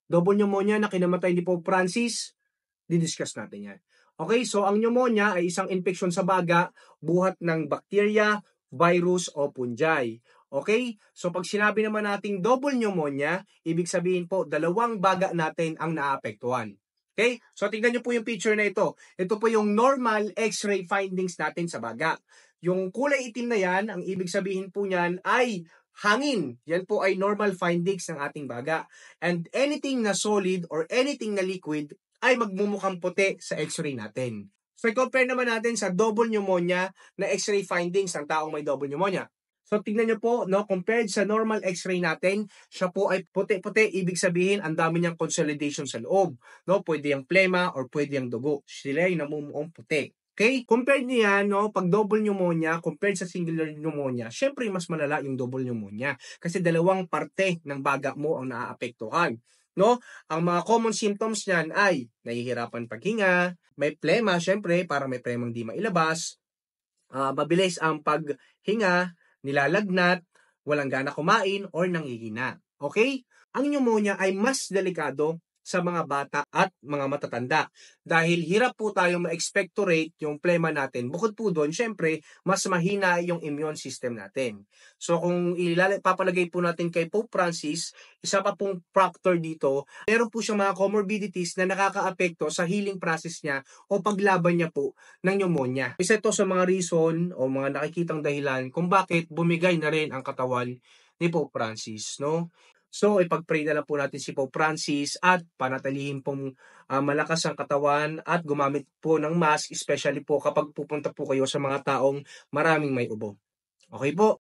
double pneumonia na kinamatay ni Pope Francis, didiscuss natin yan. Okay, so ang pneumonia ay isang infeksyon sa baga, buhat ng bakterya, virus o fungi. Okay, so pag sinabi naman nating double pneumonia, ibig sabihin po, dalawang baga natin ang naapektuhan. Okay, so tingnan nyo po yung picture na ito. Ito po yung normal x-ray findings natin sa baga. Yung kulay itim na yan, ang ibig sabihin po niyan ay hangin. Yan po ay normal findings ng ating baga. And anything na solid or anything na liquid ay magmumukhang puti sa x-ray natin. So, compare naman natin sa double pneumonia na x-ray findings ng taong may double pneumonia. So, tignan nyo po, no, compared sa normal x-ray natin, siya po ay puti-puti, ibig sabihin, ang dami niyang consolidation sa loob. No? Pwede yung plema or pwede yung dugo. Sila ay namumuong puti. Okay? Compared niya, no, pag double pneumonia, compared sa singular pneumonia, syempre mas malala yung double pneumonia. Kasi dalawang parte ng baga mo ang naaapektuhan. No? Ang mga common symptoms niyan ay nahihirapan paghinga, may plema, syempre, para may premang di mailabas, mabilis ang paghinga, nilalagnat, walang gana kumain, or nanghihina. Okay? Ang pneumonia ay mas delikado sa mga bata at mga matatanda. Dahil hirap po tayong ma-expectorate yung plema natin. Bukod po doon, syempre, mas mahina yung immune system natin. So kung papalagay po natin kay Pope Francis, isa pa pong factor dito, meron po siyang mga comorbidities na nakakaapekto sa healing process niya o paglaban niya po ng pneumonia. Isa ito sa mga reason o mga nakikitang dahilan kung bakit bumigay na rin ang katawan ni Pope Francis, no? So, ipag-pray na lang po natin si Pope Francis at panatilihin pong malakas ang katawan at gumamit po ng mask, especially po kapag pupunta po kayo sa mga taong maraming may ubo. Okay po?